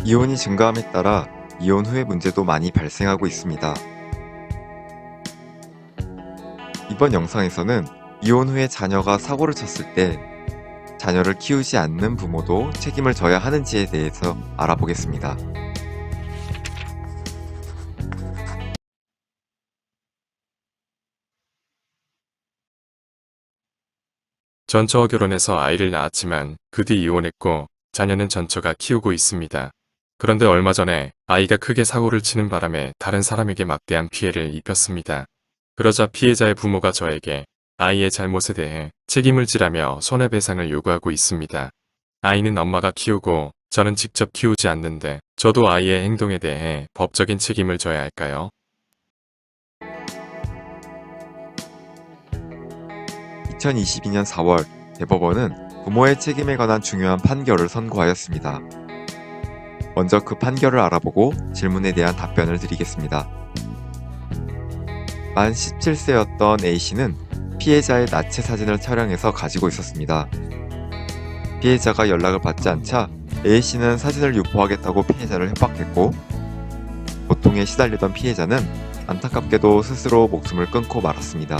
이혼이 증가함에 따라 이혼 후의 문제도 많이 발생하고 있습니다. 이번 영상에서는 이혼 후에 자녀가 사고를 쳤을 때 자녀를 키우지 않는 부모도 책임을 져야 하는지에 대해서 알아보겠습니다. 전처와 결혼해서 아이를 낳았지만 그 뒤 이혼했고 자녀는 전처가 키우고 있습니다. 그런데 얼마 전에 아이가 크게 사고를 치는 바람에 다른 사람에게 막대한 피해를 입혔습니다. 그러자 피해자의 부모가 저에게 아이의 잘못에 대해 책임을 지라며 손해배상을 요구하고 있습니다. 아이는 엄마가 키우고 저는 직접 키우지 않는데 저도 아이의 행동에 대해 법적인 책임을 져야 할까요? 2022년 4월 대법원은 부모의 책임에 관한 중요한 판결을 선고하였습니다. 먼저 그 판결을 알아보고 질문에 대한 답변을 드리겠습니다. 만 17세였던 A씨는 피해자의 나체 사진을 촬영해서 가지고 있었습니다. 피해자가 연락을 받지 않자 A씨는 사진을 유포하겠다고 피해자를 협박했고, 고통에 시달리던 피해자는 안타깝게도 스스로 목숨을 끊고 말았습니다.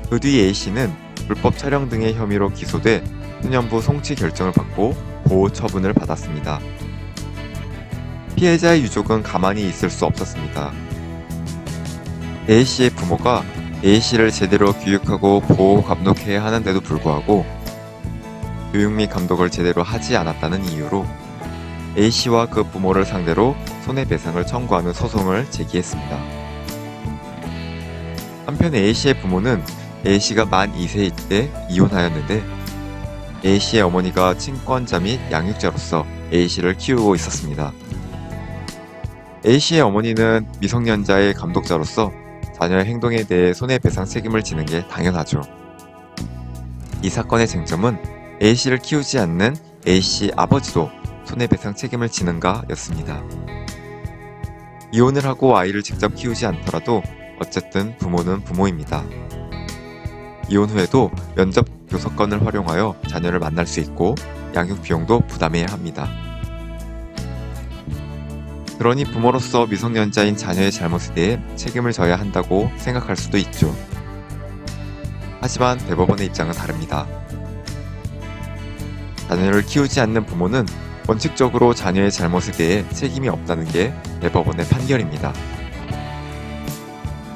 그 뒤 A씨는 불법 촬영 등의 혐의로 기소돼 후년부 송치 결정을 받고 보호 처분을 받았습니다. 피해자의 유족은 가만히 있을 수 없었습니다. A씨의 부모가 A씨를 제대로 교육하고 보호 감독해야 하는데도 불구하고 교육 및 감독을 제대로 하지 않았다는 이유로 A씨와 그 부모를 상대로 손해배상을 청구하는 소송을 제기했습니다. 한편 A씨의 부모는 A씨가 만 2세일 때 이혼하였는데 A씨의 어머니가 친권자 및 양육자로서 A씨를 키우고 있었습니다. A씨의 어머니는 미성년자의 감독자로서 자녀의 행동에 대해 손해배상 책임을 지는 게 당연하죠. 이 사건의 쟁점은 A씨를 키우지 않는 A씨 아버지도 손해배상 책임을 지는가 였습니다. 이혼을 하고 아이를 직접 키우지 않더라도 어쨌든 부모는 부모입니다. 이혼 후에도 면접 교섭권을 활용하여 자녀를 만날 수 있고 양육 비용도 부담해야 합니다. 그러니 부모로서 미성년자인 자녀의 잘못에 대해 책임을 져야 한다고 생각할 수도 있죠. 하지만 대법원의 입장은 다릅니다. 자녀를 키우지 않는 부모는 원칙적으로 자녀의 잘못에 대해 책임이 없다는 게 대법원의 판결입니다.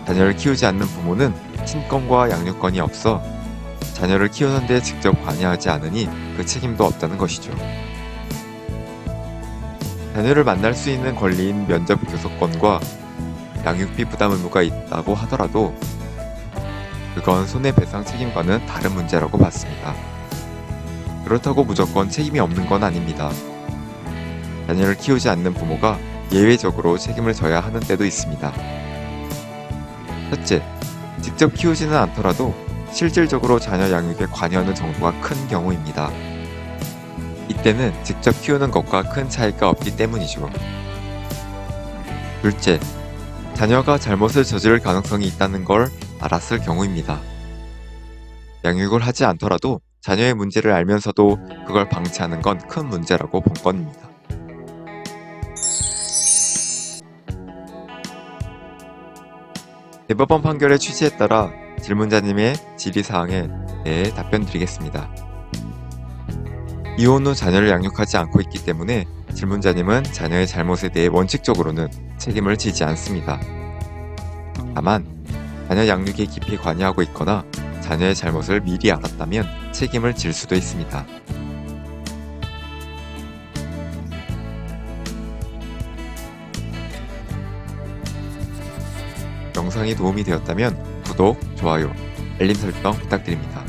자녀를 키우지 않는 부모는 친권과 양육권이 없어 자녀를 키우는 데 직접 관여하지 않으니 그 책임도 없다는 것이죠. 자녀를 만날 수 있는 권리인 면접 교섭권과 양육비 부담 의무가 있다고 하더라도 그건 손해배상 책임과는 다른 문제라고 봤습니다. 그렇다고 무조건 책임이 없는 건 아닙니다. 자녀를 키우지 않는 부모가 예외적으로 책임을 져야 하는 때도 있습니다. 첫째, 직접 키우지는 않더라도 실질적으로 자녀 양육에 관여하는 정도가 큰 경우입니다. 이때는 직접 키우는 것과 큰 차이가 없기 때문이죠. 둘째, 자녀가 잘못을 저지를 가능성이 있다는 걸 알았을 경우입니다. 양육을 하지 않더라도 자녀의 문제를 알면서도 그걸 방치하는 건 큰 문제라고 본 건입니다. 대법원 판결의 취지에 따라 질문자님의 질의사항에 대해 답변드리겠습니다. 이혼 후 자녀를 양육하지 않고 있기 때문에 질문자님은 자녀의 잘못에 대해 원칙적으로는 책임을 지지 않습니다. 다만 자녀 양육에 깊이 관여하고 있거나 자녀의 잘못을 미리 알았다면 책임을 질 수도 있습니다. 영상이 도움이 되었다면 구독, 좋아요, 알림 설정 부탁드립니다.